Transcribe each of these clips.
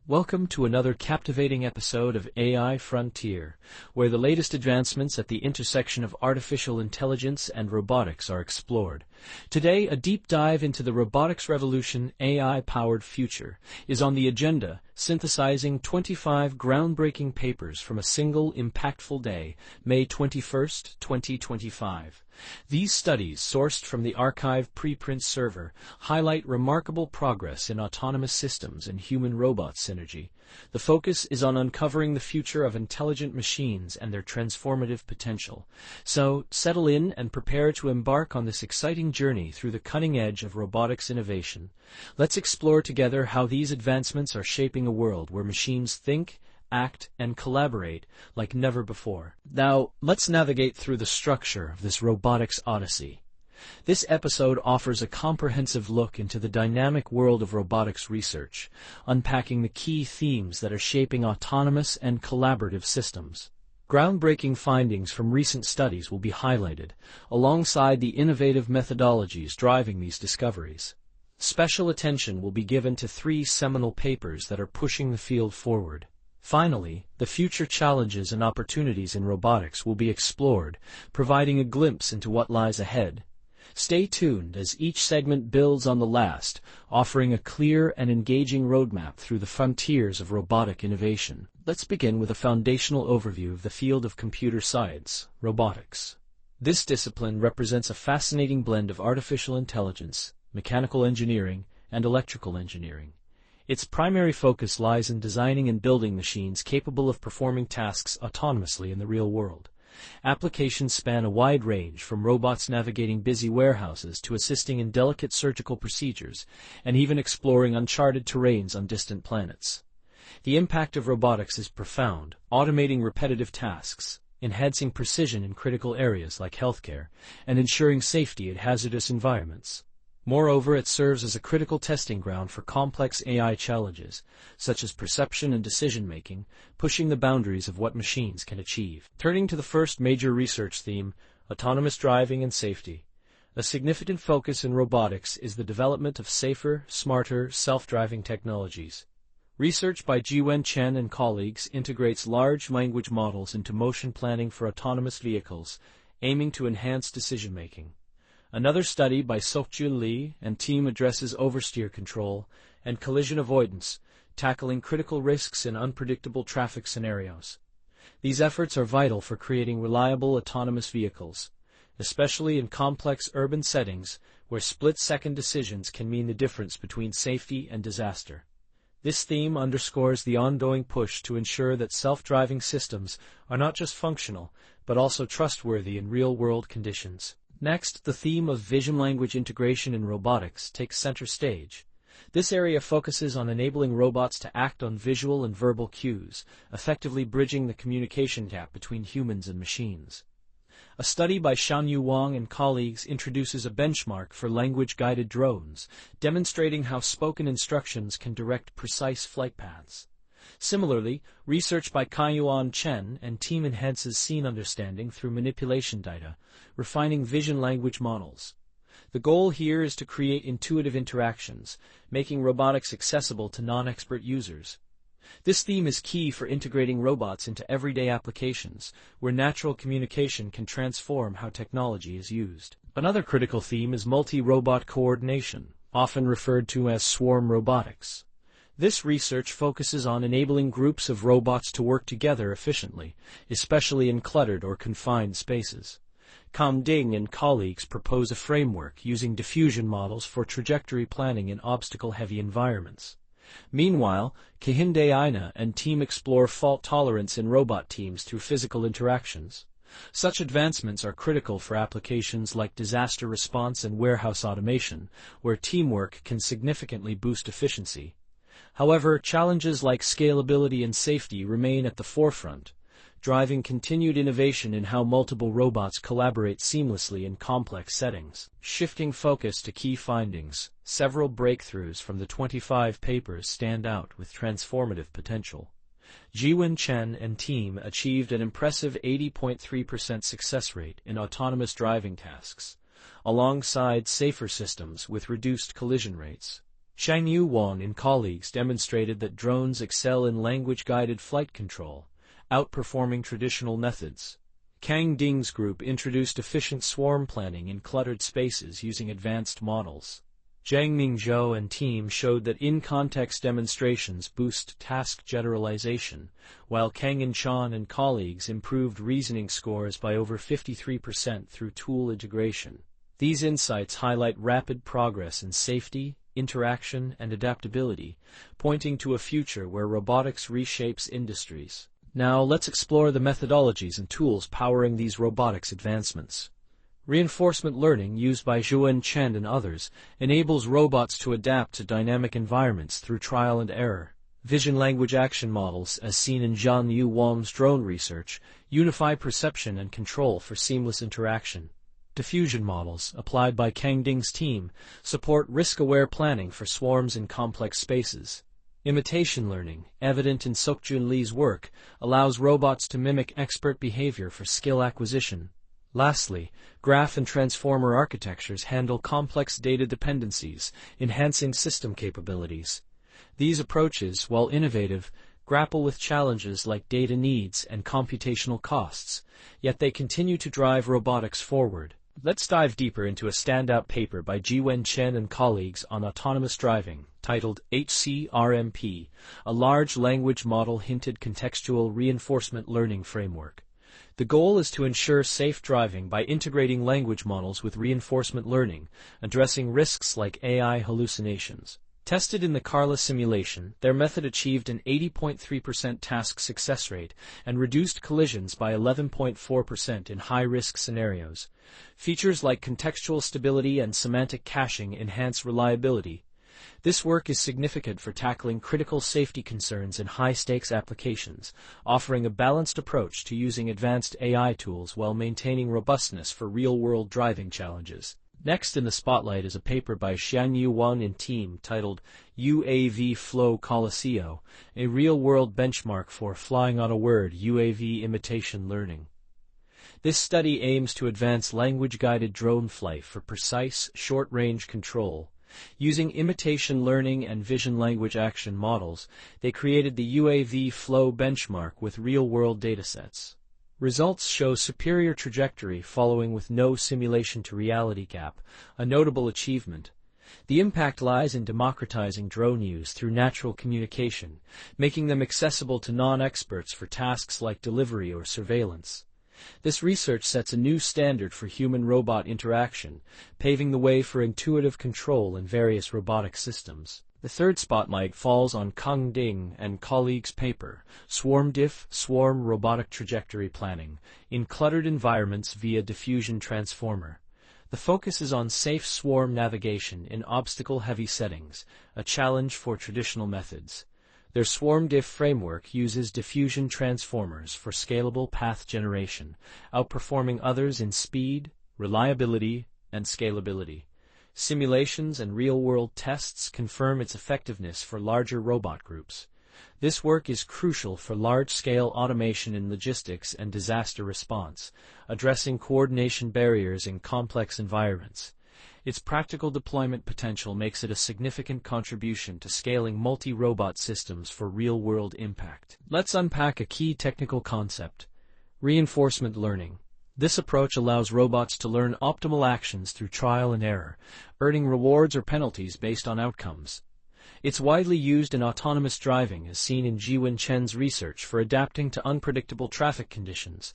Welcome to another captivating episode of AI Frontier, where the latest advancements at the intersection of artificial intelligence and robotics are explored. Today, a deep dive into the robotics revolution, AI-powered future, is on the agenda, synthesizing 25 groundbreaking papers from a single impactful day, May 21st, 2025. These studies, sourced from the arXiv preprint server, highlight remarkable progress in autonomous systems and human-robot synergy. The focus is on uncovering the future of intelligent machines and their transformative potential. So, settle in and prepare to embark on this exciting journey through the cutting edge of robotics innovation. Let's explore together how these advancements are shaping a world where machines think, act, and collaborate like never before. Now, let's navigate through the structure of this robotics odyssey. This episode offers a comprehensive look into the dynamic world of robotics research, unpacking the key themes that are shaping autonomous and collaborative systems. Groundbreaking findings from recent studies will be highlighted, alongside the innovative methodologies driving these discoveries. Special attention will be given to 3 seminal papers that are pushing the field forward. Finally, the future challenges and opportunities in robotics will be explored, providing a glimpse into what lies ahead. Stay tuned as each segment builds on the last, offering a clear and engaging roadmap through the frontiers of robotic innovation. Let's begin with a foundational overview of the field of computer science, robotics. This discipline represents a fascinating blend of artificial intelligence, mechanical engineering, and electrical engineering. Its primary focus lies in designing and building machines capable of performing tasks autonomously in the real world. Applications span a wide range, from robots navigating busy warehouses to assisting in delicate surgical procedures, and even exploring uncharted terrains on distant planets. The impact of robotics is profound, automating repetitive tasks, enhancing precision in critical areas like healthcare, and ensuring safety in hazardous environments. Moreover, it serves as a critical testing ground for complex AI challenges, such as perception and decision-making, pushing the boundaries of what machines can achieve. Turning to the first major research theme, autonomous driving and safety. A significant focus in robotics is the development of safer, smarter, self-driving technologies. Research by Zhiwen Chen and colleagues integrates large language models into motion planning for autonomous vehicles, aiming to enhance decision-making. Another study by Seokjun Lee and team addresses oversteer control and collision avoidance, tackling critical risks in unpredictable traffic scenarios. These efforts are vital for creating reliable autonomous vehicles, especially in complex urban settings where split-second decisions can mean the difference between safety and disaster. This theme underscores the ongoing push to ensure that self-driving systems are not just functional, but also trustworthy in real-world conditions. Next, the theme of vision-language integration in robotics takes center stage. This area focuses on enabling robots to act on visual and verbal cues, effectively bridging the communication gap between humans and machines. A study by Xiangyu Wang and colleagues introduces a benchmark for language-guided drones, demonstrating how spoken instructions can direct precise flight paths. Similarly, research by Xiangyu Chen and team enhances scene understanding through manipulation data, refining vision-language models. The goal here is to create intuitive interactions, making robotics accessible to non-expert users. This theme is key for integrating robots into everyday applications, where natural communication can transform how technology is used. Another critical theme is multi-robot coordination, often referred to as swarm robotics. This research focuses on enabling groups of robots to work together efficiently, especially in cluttered or confined spaces. Kang Ding and colleagues propose a framework using diffusion models for trajectory planning in obstacle-heavy environments. Meanwhile, Kehinde Aina and team explore fault tolerance in robot teams through physical interactions. Such advancements are critical for applications like disaster response and warehouse automation, where teamwork can significantly boost efficiency. However, challenges like scalability and safety remain at the forefront, driving continued innovation in how multiple robots collaborate seamlessly in complex settings. Shifting focus to key findings, several breakthroughs from the 25 papers stand out with transformative potential. Zhiwen Chen and team achieved an impressive 80.3% success rate in autonomous driving tasks, alongside safer systems with reduced collision rates. Xiangyu Wang and colleagues demonstrated that drones excel in language-guided flight control, outperforming traditional methods. Kang Ding's group introduced efficient swarm planning in cluttered spaces using advanced models. Jiangming Zhou and team showed that in-context demonstrations boost task generalization, while Kang Chen and colleagues improved reasoning scores by over 53% through tool integration. These insights highlight rapid progress in safety, interaction, and adaptability, pointing to a future where robotics reshapes industries. Now let's explore the methodologies and tools powering these robotics advancements. Reinforcement learning, used by Zhiwen Chen and others, enables robots to adapt to dynamic environments through trial and error. Vision language action models, as seen in Xiangyu Wang's drone research, unify perception and control for seamless interaction. Diffusion models, applied by Kang Ding's team, support risk-aware planning for swarms in complex spaces. Imitation learning, evident in Seokjun Lee's work, allows robots to mimic expert behavior for skill acquisition. Lastly, graph and transformer architectures handle complex data dependencies, enhancing system capabilities. These approaches, while innovative, grapple with challenges like data needs and computational costs, yet they continue to drive robotics forward. Let's dive deeper into a standout paper by Zhiwen Chen and colleagues on autonomous driving, titled HCRMP, a large language model-hinted contextual reinforcement learning framework. The goal is to ensure safe driving by integrating language models with reinforcement learning, addressing risks like AI hallucinations. Tested in the Carla simulation, their method achieved an 80.3% task success rate and reduced collisions by 11.4% in high-risk scenarios. Features like contextual stability and semantic caching enhance reliability. This work is significant for tackling critical safety concerns in high-stakes applications, offering a balanced approach to using advanced AI tools while maintaining robustness for real-world driving challenges. Next in the spotlight is a paper by Xiangyu Wang and team titled UAV Flow Colosseo, a real-world benchmark for flying on a word UAV imitation learning. This study aims to advance language-guided drone flight for precise, short-range control. Using imitation learning and vision language action models, they created the UAV Flow benchmark with real-world datasets. Results show superior trajectory following with no simulation-to-reality gap, a notable achievement. The impact lies in democratizing drone use through natural communication, making them accessible to non-experts for tasks like delivery or surveillance. This research sets a new standard for human-robot interaction, paving the way for intuitive control in various robotic systems. The third spotlight falls on Kang Ding and colleagues' paper, SwarmDiff, Swarm Robotic Trajectory Planning, in Cluttered Environments via Diffusion Transformer. The focus is on safe swarm navigation in obstacle-heavy settings, a challenge for traditional methods. Their SwarmDiff framework uses diffusion transformers for scalable path generation, outperforming others in speed, reliability, and scalability. Simulations and real-world tests confirm its effectiveness for larger robot groups. This work is crucial for large-scale automation in logistics and disaster response, addressing coordination barriers in complex environments. Its practical deployment potential makes it a significant contribution to scaling multi-robot systems for real-world impact. Let's unpack a key technical concept: reinforcement learning. This approach allows robots to learn optimal actions through trial and error, earning rewards or penalties based on outcomes. It's widely used in autonomous driving, as seen in Zhiwen Chen's research for adapting to unpredictable traffic conditions.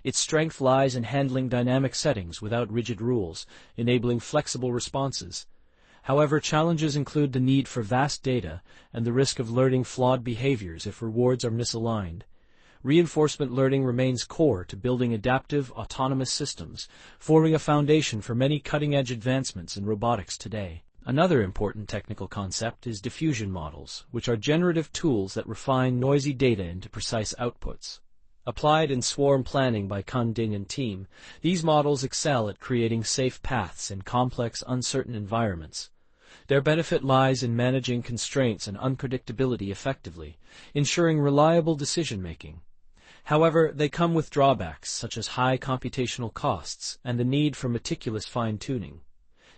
Its strength lies in handling dynamic settings without rigid rules, enabling flexible responses. However, challenges include the need for vast data and the risk of learning flawed behaviors if rewards are misaligned. Reinforcement learning remains core to building adaptive, autonomous systems, forming a foundation for many cutting-edge advancements in robotics today. Another important technical concept is diffusion models, which are generative tools that refine noisy data into precise outputs. Applied in swarm planning by Kang Ding and team, these models excel at creating safe paths in complex, uncertain environments. Their benefit lies in managing constraints and unpredictability effectively, ensuring reliable decision-making. However, they come with drawbacks such as high computational costs and the need for meticulous fine-tuning.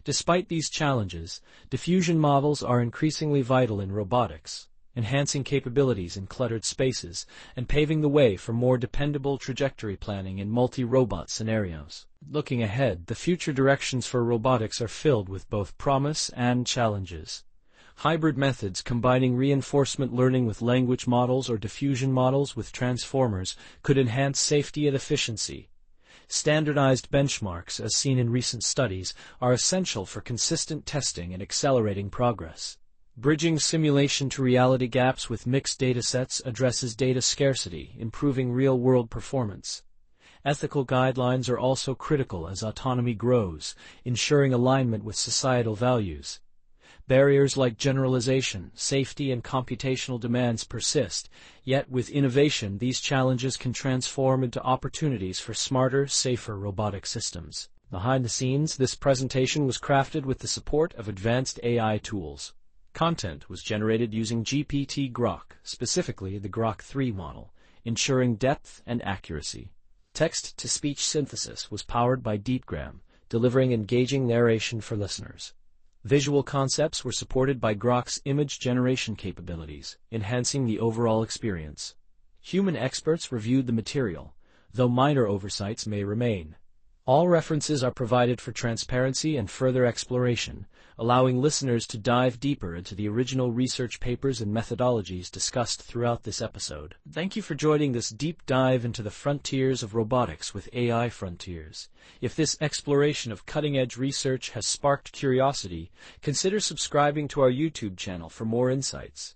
Despite these challenges, diffusion models are increasingly vital in robotics, enhancing capabilities in cluttered spaces and paving the way for more dependable trajectory planning in multi-robot scenarios. Looking ahead, the future directions for robotics are filled with both promise and challenges. Hybrid methods combining reinforcement learning with language models or diffusion models with transformers could enhance safety and efficiency. Standardized benchmarks, as seen in recent studies, are essential for consistent testing and accelerating progress. Bridging simulation to reality gaps with mixed datasets addresses data scarcity, improving real-world performance. Ethical guidelines are also critical as autonomy grows, ensuring alignment with societal values. Barriers like generalization, safety, and computational demands persist, yet with innovation these challenges can transform into opportunities for smarter, safer robotic systems. Behind the scenes, this presentation was crafted with the support of advanced AI tools. Content was generated using GPT-Grok, specifically the Grok 3 model, ensuring depth and accuracy. Text-to-speech synthesis was powered by DeepGram, delivering engaging narration for listeners. Visual concepts were supported by Grok's image generation capabilities, enhancing the overall experience. Human experts reviewed the material, though minor oversights may remain. All references are provided for transparency and further exploration, allowing listeners to dive deeper into the original research papers and methodologies discussed throughout this episode. Thank you for joining this deep dive into the frontiers of robotics with AI Frontiers. If this exploration of cutting-edge research has sparked curiosity, consider subscribing to our YouTube channel for more insights.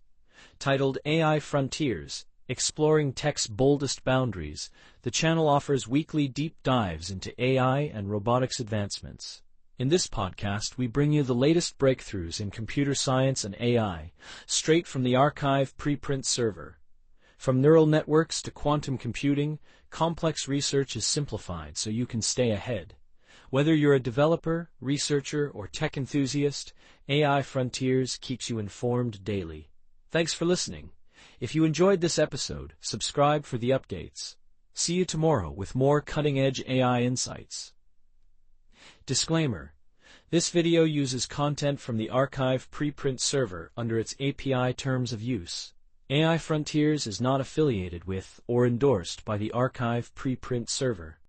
Titled AI Frontiers, Exploring Tech's Boldest Boundaries, the channel offers weekly deep dives into AI and robotics advancements. In this podcast, we bring you the latest breakthroughs in computer science and AI, straight from the arXiv preprint server. From neural networks to quantum computing, complex research is simplified so you can stay ahead. Whether you're a developer, researcher, or tech enthusiast, AI Frontiers keeps you informed daily. Thanks for listening. If you enjoyed this episode, subscribe for the updates. See you tomorrow with more cutting-edge AI insights. Disclaimer: this video uses content from the arXiv preprint server under its API terms of use. AI Frontiers is not affiliated with or endorsed by the arXiv preprint server.